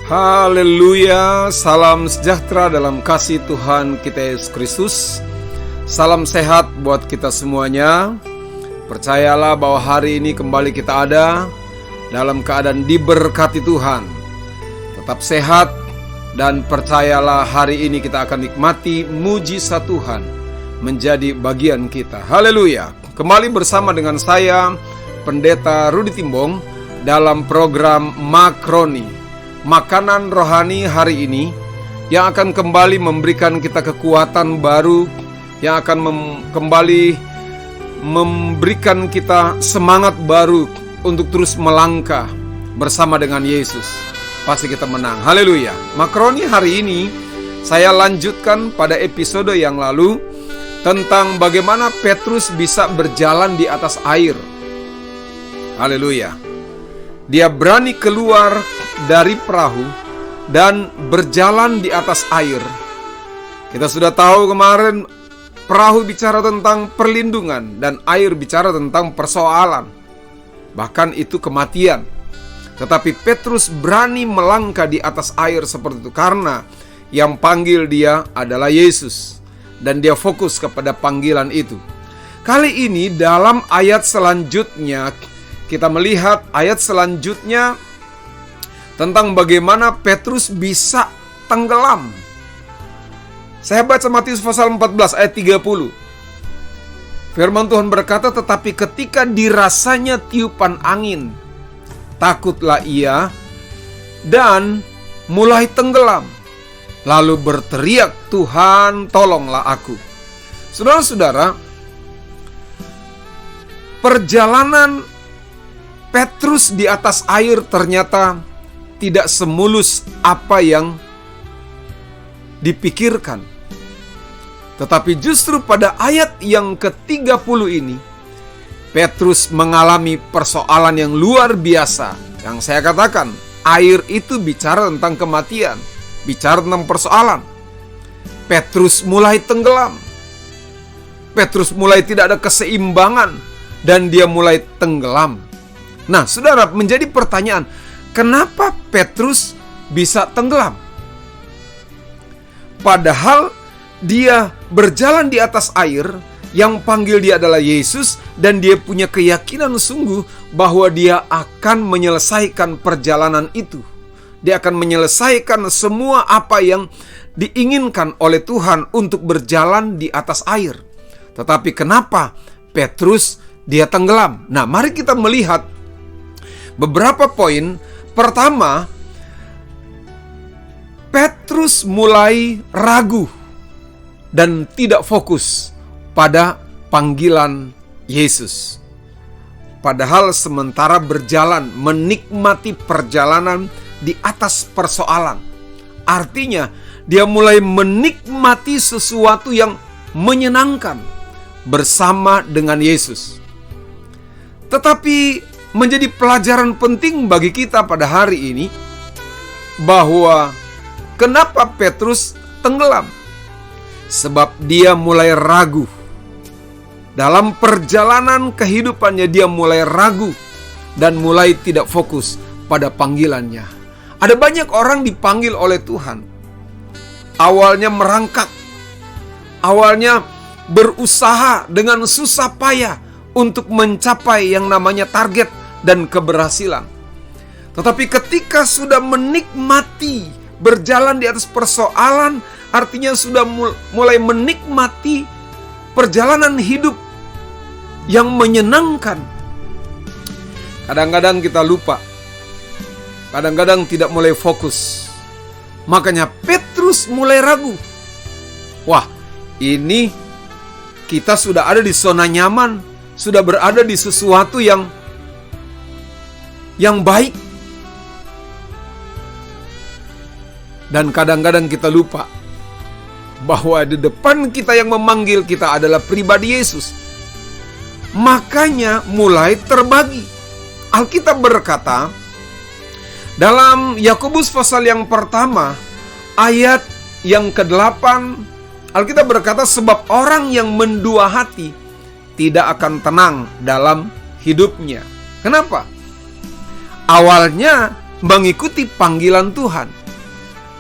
Haleluya, salam sejahtera dalam kasih Tuhan kita Yesus Kristus. Salam sehat buat kita semuanya. Percayalah bahwa hari ini kembali kita ada dalam keadaan diberkati Tuhan. Tetap sehat dan percayalah hari ini kita akan nikmati mujizat Tuhan menjadi bagian kita. Haleluya. Kembali bersama dengan saya, Pendeta Rudi Timbong, dalam program Makroni, makanan rohani hari ini, yang akan kembali memberikan kita kekuatan baru, yang akan kembali memberikan kita semangat baru untuk terus melangkah bersama dengan Yesus. Pasti kita menang. Haleluya. Makroni hari ini saya lanjutkan pada episode yang lalu tentang bagaimana Petrus bisa berjalan di atas air. Haleluya. Dia berani keluar dari perahu dan berjalan di atas air. Kita sudah tahu kemarin perahu bicara tentang perlindungan dan air bicara tentang persoalan, bahkan itu kematian. Tetapi Petrus berani melangkah di atas air seperti itu karena yang panggil dia adalah Yesus, dan dia fokus kepada panggilan itu. Kali ini dalam ayat selanjutnya kita melihat ayat selanjutnya tentang bagaimana Petrus bisa tenggelam. Saya baca Matius pasal 14 ayat 30. Firman Tuhan berkata, tetapi ketika dirasanya tiupan angin, takutlah ia dan mulai tenggelam. Lalu berteriak, Tuhan tolonglah aku. Saudara-saudara, perjalanan Petrus di atas air ternyata tidak semulus apa yang dipikirkan. Tetapi justru pada ayat yang ke-30 ini, Petrus mengalami persoalan yang luar biasa. Yang saya katakan, air itu bicara tentang kematian, bicara tentang persoalan. Petrus mulai tenggelam. Petrus mulai tidak ada keseimbangan dan dia mulai tenggelam. Nah, saudara, menjadi pertanyaan, kenapa Petrus bisa tenggelam? Padahal dia berjalan di atas air, yang panggil dia adalah Yesus, dan dia punya keyakinan sungguh bahwa dia akan menyelesaikan perjalanan itu. Dia akan menyelesaikan semua apa yang diinginkan oleh Tuhan untuk berjalan di atas air. Tetapi kenapa Petrus dia tenggelam? Nah, mari kita melihat beberapa poin. Pertama, Petrus mulai ragu dan tidak fokus pada panggilan Yesus. Padahal sementara berjalan, menikmati perjalanan di atas persoalan. Artinya, dia mulai menikmati sesuatu yang menyenangkan bersama dengan Yesus. Tetapi menjadi pelajaran penting bagi kita pada hari ini bahwa kenapa Petrus tenggelam? Sebab dia mulai ragu. Dalam perjalanan kehidupannya dia mulai ragu dan mulai tidak fokus pada panggilannya. Ada banyak orang dipanggil oleh Tuhan. Awalnya merangkak. Awalnya berusaha dengan susah payah untuk mencapai yang namanya target dan keberhasilan. Tetapi ketika sudah menikmati berjalan di atas persoalan, artinya sudah mulai menikmati perjalanan hidup yang menyenangkan. Kadang-kadang kita lupa. Kadang-kadang tidak mulai fokus. Makanya Petrus mulai ragu. Wah, ini kita sudah ada di zona nyaman, sudah berada di sesuatu yang baik. Dan kadang-kadang kita lupa bahwa di depan kita yang memanggil kita adalah pribadi Yesus. Makanya mulai terbagi. Alkitab berkata dalam Yakobus pasal yang pertama ayat yang ke-8, Alkitab berkata, sebab orang yang mendua hati tidak akan tenang dalam hidupnya. Kenapa? Awalnya mengikuti panggilan Tuhan.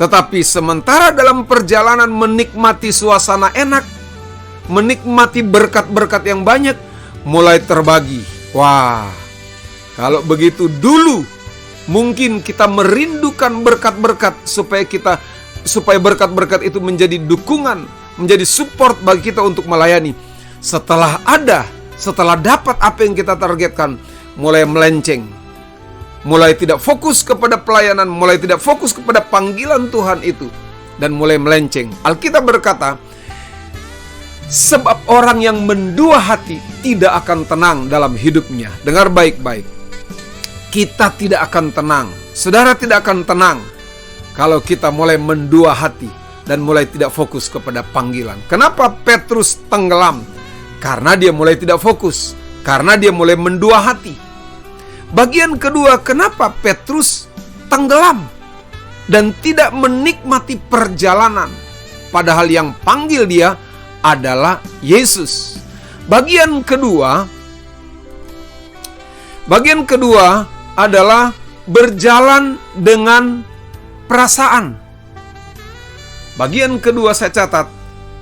Tetapi sementara dalam perjalanan menikmati suasana enak, menikmati berkat-berkat yang banyak, mulai terbagi. Wah, kalau begitu dulu mungkin kita merindukan berkat-berkat supaya berkat-berkat itu menjadi dukungan, menjadi support bagi kita untuk melayani. Setelah dapat apa yang kita targetkan, mulai melenceng, mulai tidak fokus kepada pelayanan, mulai tidak fokus kepada panggilan Tuhan itu, dan mulai melenceng. Alkitab berkata, sebab orang yang mendua hati tidak akan tenang dalam hidupnya. Dengar baik-baik, kita tidak akan tenang, saudara tidak akan tenang kalau kita mulai mendua hati dan mulai tidak fokus kepada panggilan. Kenapa Petrus tenggelam? Karena dia mulai tidak fokus, karena dia mulai mendua hati. Bagian kedua, kenapa Petrus tenggelam dan tidak menikmati perjalanan, padahal yang panggil dia adalah Yesus. Bagian kedua adalah berjalan dengan perasaan. Bagian kedua saya catat,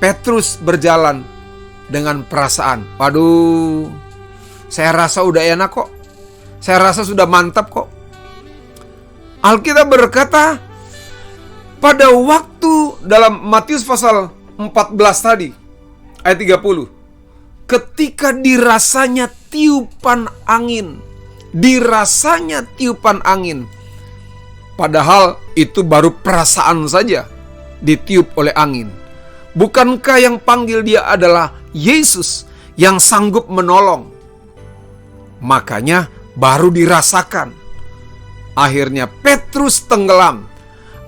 Petrus berjalan dengan perasaan. Waduh, saya rasa udah enak kok. Saya rasa sudah mantap kok. Alkitab berkata, pada waktu dalam Matius pasal 14 tadi, ayat 30, ketika dirasanya tiupan angin, padahal itu baru perasaan saja, ditiup oleh angin. Bukankah yang panggil dia adalah Yesus yang sanggup menolong? Makanya baru dirasakan. Akhirnya Petrus tenggelam.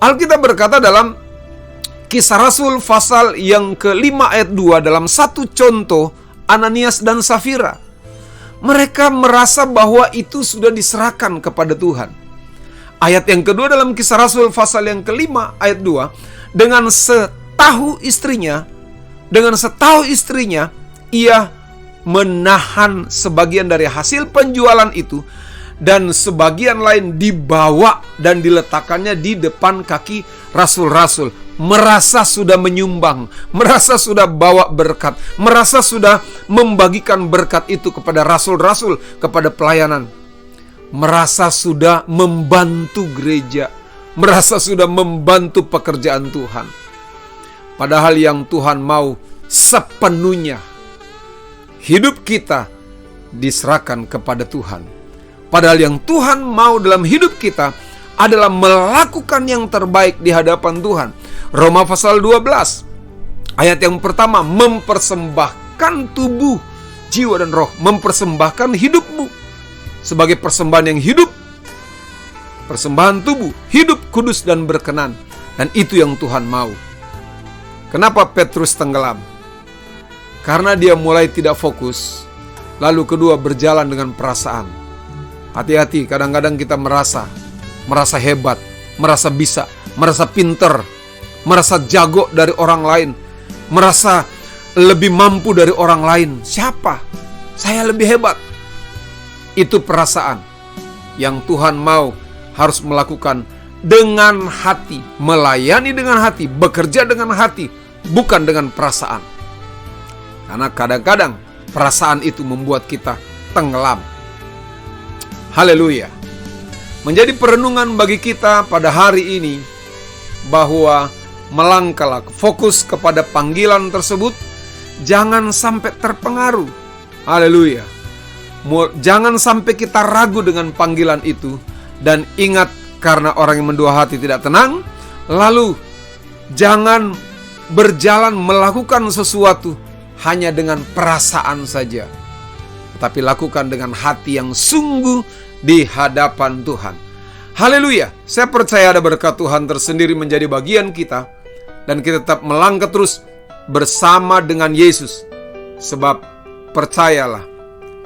Alkitab berkata dalam Kisah Rasul pasal yang ke-5 ayat 2, dalam satu contoh Ananias dan Safira, mereka merasa bahwa itu sudah diserahkan kepada Tuhan. Ayat yang kedua dalam Kisah Rasul pasal yang ke-5 ayat 2, dengan setahu istrinya ia menahan sebagian dari hasil penjualan itu, dan sebagian lain dibawa dan diletakkannya di depan kaki rasul-rasul. Merasa sudah menyumbang, merasa sudah bawa berkat, merasa sudah membagikan berkat itu kepada rasul-rasul, kepada pelayanan, merasa sudah membantu gereja, merasa sudah membantu pekerjaan Tuhan. Padahal yang Tuhan mau sepenuhnya hidup kita diserahkan kepada Tuhan. Padahal yang Tuhan mau dalam hidup kita adalah melakukan yang terbaik di hadapan Tuhan. Roma pasal 12 ayat yang pertama, mempersembahkan tubuh, jiwa dan roh, mempersembahkan hidupmu sebagai persembahan yang hidup, persembahan tubuh, hidup, kudus dan berkenan. Dan itu yang Tuhan mau. Kenapa Petrus tenggelam? Karena dia mulai tidak fokus. Lalu kedua, berjalan dengan perasaan. Hati-hati, kadang-kadang kita merasa hebat, merasa bisa, merasa pinter, merasa jago dari orang lain, merasa lebih mampu dari orang lain. Siapa? Saya lebih hebat. Itu perasaan. Yang Tuhan mau harus melakukan dengan hati, melayani dengan hati, bekerja dengan hati, bukan dengan perasaan. Karena kadang-kadang perasaan itu membuat kita tenggelam. Haleluya. Menjadi perenungan bagi kita pada hari ini bahwa melangkahlah, fokus kepada panggilan tersebut, jangan sampai terpengaruh. Haleluya. Jangan sampai kita ragu dengan panggilan itu. Dan ingat, karena orang yang mendua hati tidak tenang, lalu jangan berjalan melakukan sesuatu hanya dengan perasaan saja, tapi lakukan dengan hati yang sungguh di hadapan Tuhan. Haleluya. Saya percaya ada berkat Tuhan tersendiri menjadi bagian kita, dan kita tetap melangkah terus bersama dengan Yesus. Sebab percayalah,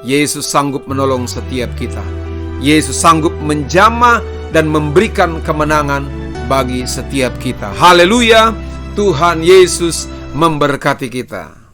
Yesus sanggup menolong setiap kita. Yesus sanggup menjamah dan memberikan kemenangan bagi setiap kita. Haleluya. Tuhan Yesus memberkati kita.